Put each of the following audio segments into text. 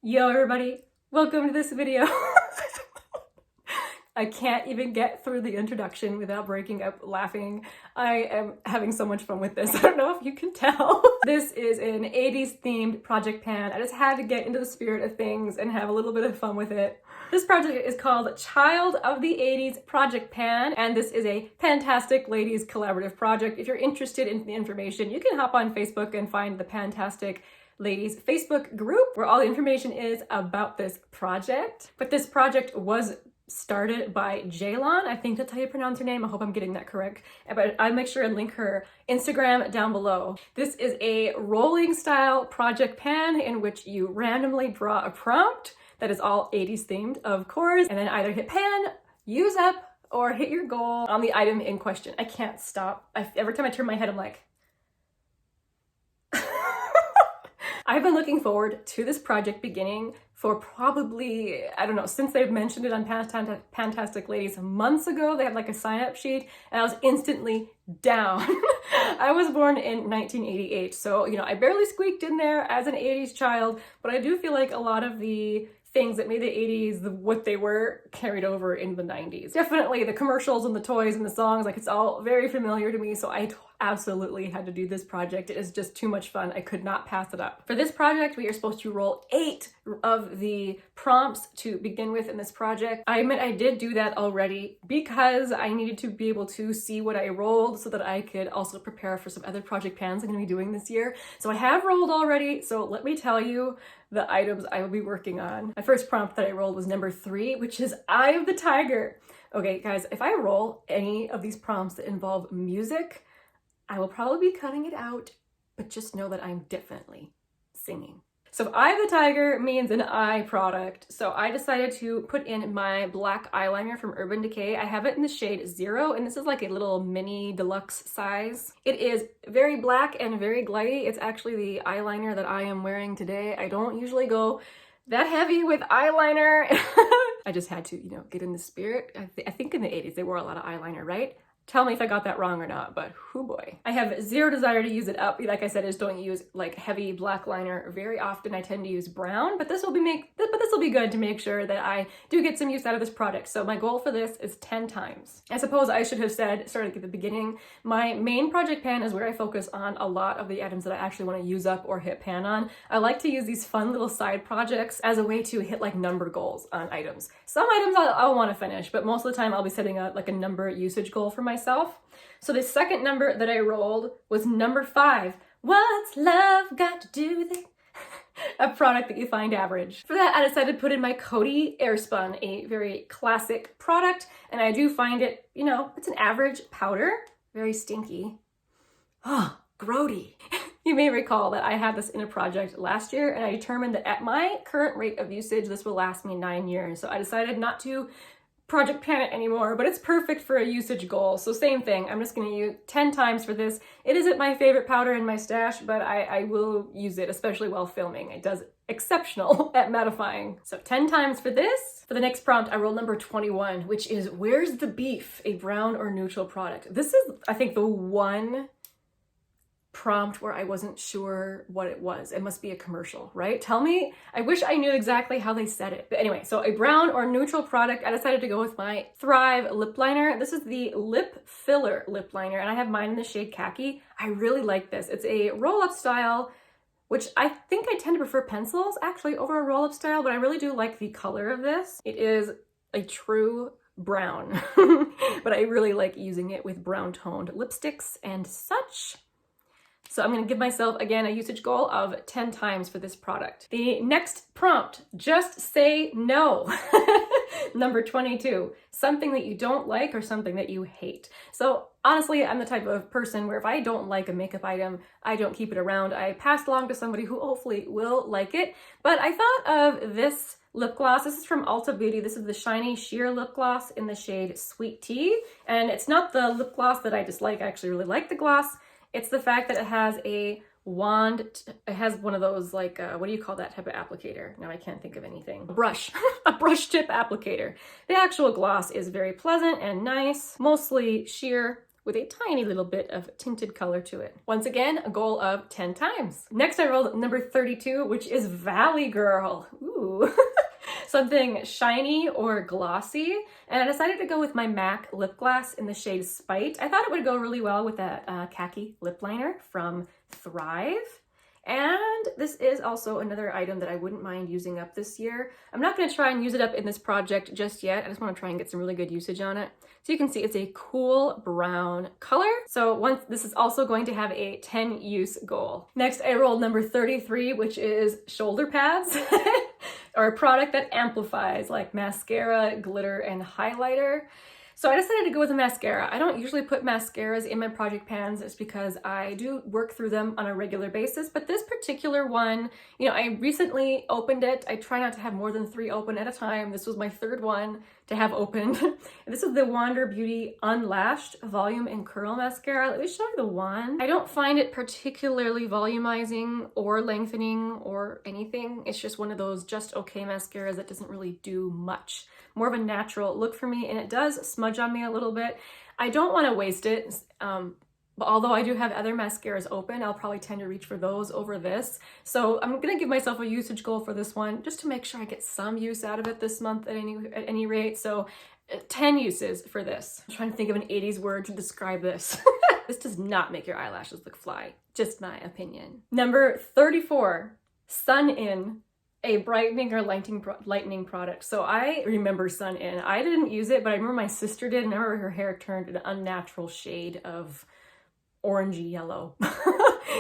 Yo everybody, welcome to this video. I can't even get through the introduction without breaking up laughing. I am having so much fun with this. I don't know if you can tell. This is an 80s themed project pan. I just had to get into the spirit of things and have a little bit of fun with it. This project is called Child of the 80s Project Pan, and this is a Pantastic ladies collaborative project. If you're interested in the information, you can hop on Facebook and find the Pantastic ladies Facebook group where all the information is about this project. But this project was started by Jaylon. I think that's how you pronounce her name. I hope I'm getting that correct. But I'll make sure and link her Instagram down below. This is a rolling style project pan in which you randomly draw a prompt that is all 80s themed, of course, and then either hit pan, use up, or hit your goal on the item in question. I can't stop. Every time I turn my head, I'm like, I've been looking forward to this project beginning for probably, I don't know, since they've mentioned it on Pantastic Ladies months ago. They had like a sign-up sheet and I was instantly down. I was born in 1988, so, you know, I barely squeaked in there as an 80s child, but I do feel like a lot of the things that made the 80s what they were carried over in the 90s. Definitely the commercials and the toys and the songs, like it's all very familiar to me, so I absolutely had to do this project. It is just too much fun. I could not pass it up. For this project, we are supposed to roll 8 of the prompts to begin with in this project. I admit I did do that already because I needed to be able to see what I rolled so that I could also prepare for some other project pans I'm gonna be doing this year. So I have rolled already, so let me tell you the items I will be working on. My first prompt that I rolled was number 3, which is Eye of the Tiger. Okay, guys, if I roll any of these prompts that involve music, I will probably be cutting it out, but just know that I'm definitely singing. So Eye of the Tiger means an eye product. So I decided to put in my black eyeliner from Urban Decay. I have it in the shade 0, and this is like a little mini deluxe size. It is very black and very glidey. It's actually the eyeliner that I am wearing today. I don't usually go that heavy with eyeliner. I just had to, you know, get in the spirit. I think in the 80s they wore a lot of eyeliner, right? Tell me if I got that wrong or not, but whoo boy. I have zero desire to use it up. Like I said, I just don't use like heavy black liner very often. I tend to use brown, but this will be good to make sure that I do get some use out of this product. So my goal for this is 10 times. I suppose I should have started at the beginning. My main project pan is where I focus on a lot of the items that I actually want to use up or hit pan on. I like to use these fun little side projects as a way to hit like number goals on items. Some items I'll want to finish, but most of the time I'll be setting a number usage goal for myself. So the second number that I rolled was number 5. What's love got to do with it? A product that you find average. For that, I decided to put in my Coty Airspun, a very classic product, and I do find it, you know, it's an average powder, very stinky. Oh, grody. You may recall that I had this in a project last year, and I determined that at my current rate of usage, this will last me 9 years. So I decided not to project pan it anymore, but it's perfect for a usage goal. So same thing, I'm just gonna use 10 times for this. It isn't my favorite powder in my stash, but I will use it, especially while filming. It does exceptional at mattifying. So 10 times for this. For the next prompt, I rolled number 21, which is Where's the Beef? A brown or neutral product. This is, I think, the one prompt where I wasn't sure what it was. It must be a commercial, right? Tell me. I wish I knew exactly how they said it. But anyway, so a brown or neutral product, I decided to go with my Thrive lip liner. This is the lip filler lip liner, and I have mine in the shade Khaki. I really like this. It's a roll-up style, which I think I tend to prefer pencils actually over a roll-up style, but I really do like the color of this. It is a true brown, but I really like using it with brown toned lipsticks and such. So I'm gonna give myself, again, a usage goal of 10 times for this product. The next prompt, just say no. Number 22, something that you don't like or something that you hate. So honestly, I'm the type of person where if I don't like a makeup item, I don't keep it around. I pass it along to somebody who hopefully will like it. But I thought of this lip gloss. This is from Ulta Beauty. This is the Shiny Sheer Lip Gloss in the shade Sweet Tea. And it's not the lip gloss that I dislike. I actually really like the gloss. It's the fact that it has a wand, it has one of those like, what do you call that type of applicator? Now I can't think of anything. A brush, a brush tip applicator. The actual gloss is very pleasant and nice, mostly sheer, with a tiny little bit of tinted color to it. Once again, a goal of 10 times. Next I rolled number 32, which is Valley Girl. Ooh. Something shiny or glossy, and I decided to go with my MAC lip gloss in the shade Spite. I thought it would go really well with that khaki lip liner from Thrive. And this is also another item that I wouldn't mind using up this year. I'm not going to try and use it up in this project just yet. I just want to try and get some really good usage on it. So you can see it's a cool brown color. So this is also going to have a 10 use goal. Next, I rolled number 33, which is shoulder pads, or a product that amplifies like mascara, glitter, and highlighter. So I decided to go with a mascara. I don't usually put mascaras in my project pans just because I do work through them on a regular basis, but this particular one, you know, I recently opened it. I try not to have more than 3 open at a time. This was my 3rd one to have opened. This is the Wander Beauty Unlashed Volume and Curl Mascara. Let me show you the wand. I don't find it particularly volumizing or lengthening or anything. It's just one of those just okay mascaras that doesn't really do much. More of a natural look for me, and it does smudge on me a little bit. I don't want to waste it, but although I do have other mascaras open, I'll probably tend to reach for those over this. So I'm gonna give myself a usage goal for this one, just to make sure I get some use out of it this month at any rate. So 10 uses for this. I'm trying to think of an 80s word to describe this. This does not make your eyelashes look fly, just my opinion. Number 34, Sun In. A brightening or lightening product. So I remember Sun In. I didn't use it, but I remember my sister did, and I remember her hair turned an unnatural shade of orangey yellow.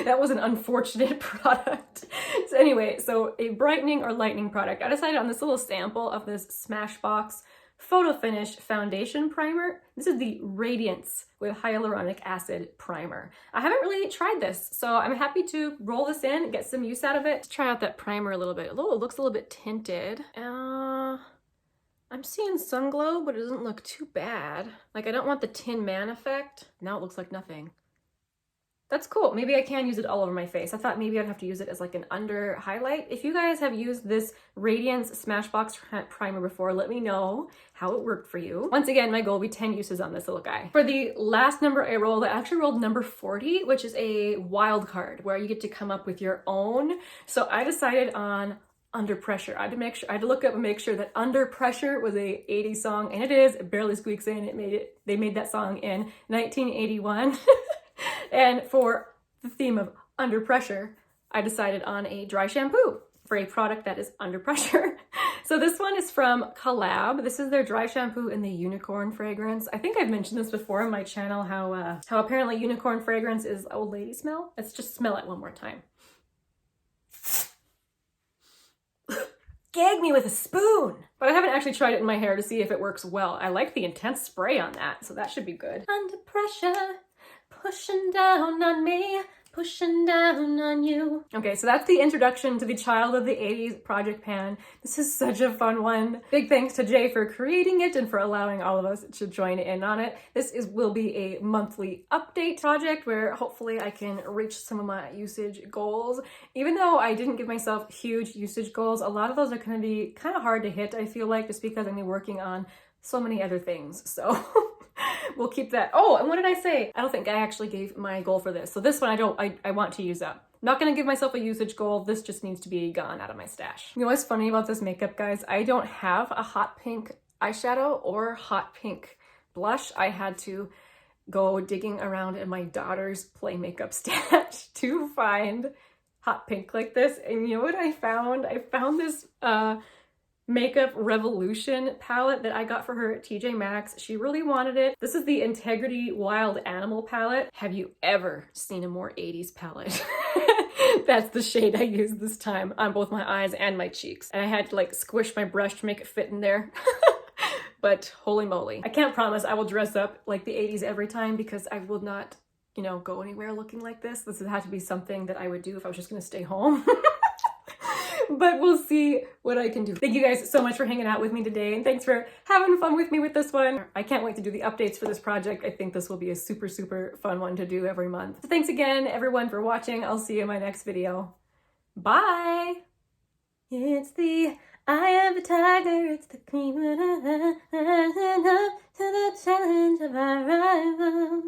That was an unfortunate product. So anyway, so a brightening or lightening product. I decided on this little sample of this Smashbox Photo Finish Foundation Primer. This is the Radiance with Hyaluronic Acid Primer. I haven't really tried this, so I'm happy to roll this in and get some use out of it. Let's try out that primer a little bit. Although it looks a little bit tinted. I'm seeing sun glow, but it doesn't look too bad. Like, I don't want the Tin Man effect. Now it looks like nothing. That's cool. Maybe I can use it all over my face. I thought maybe I'd have to use it as like an under highlight. If you guys have used this Radiance Smashbox primer before, let me know how it worked for you. Once again, my goal will be 10 uses on this little guy. For the last number I rolled, I actually rolled number 40, which is a wild card where you get to come up with your own. So I decided on Under Pressure. I had to look up and make sure that Under Pressure was a 80s song, and it is. It barely squeaks in. They made that song in 1981. And for the theme of under pressure, I decided on a dry shampoo for a product that is under pressure. So this one is from Collab. This is their dry shampoo in the unicorn fragrance. I think I've mentioned this before on my channel, how apparently unicorn fragrance is old lady smell. Let's just smell it one more time. Gag me with a spoon! But I haven't actually tried it in my hair to see if it works well. I like the intense spray on that, so that should be good. Under pressure. Pushing down on me, pushing down on you. Okay, so that's the introduction to the Child of the 80s project pan. This is such a fun one. Big thanks to Jay for creating it and for allowing all of us to join in on it. This will be a monthly update project where hopefully I can reach some of my usage goals. Even though I didn't give myself huge usage goals, a lot of those are going to be kind of hard to hit, I feel like, just because I'm gonna be working on so many other things. So we'll keep that. Oh, and what did I say? I don't think I actually gave my goal for this. So this one I want to use up. Not gonna give myself a usage goal. This just needs to be gone out of my stash. You know what's funny about this makeup, guys? I don't have a hot pink eyeshadow or hot pink blush. I had to go digging around in my daughter's play makeup stash to find hot pink like this. And you know what I found? I found this Makeup Revolution palette that I got for her at TJ Maxx. She really wanted it. This is the Integrity Wild Animal palette. Have you ever seen a more 80s palette? That's the shade I used this time on both my eyes and my cheeks. And I had to like squish my brush to make it fit in there. But holy moly. I can't promise I will dress up like the 80s every time because I will not, you know, go anywhere looking like this. This would have to be something that I would do if I was just gonna stay home. But we'll see what I can do. Thank you guys so much for hanging out with me today, and thanks for having fun with me with this one. I can't wait to do the updates for this project. I think this will be a super, super fun one to do every month. So thanks again, everyone, for watching. I'll see you in my next video. Bye! It's the eye of a tiger, it's the cream of the up to the challenge of our rival.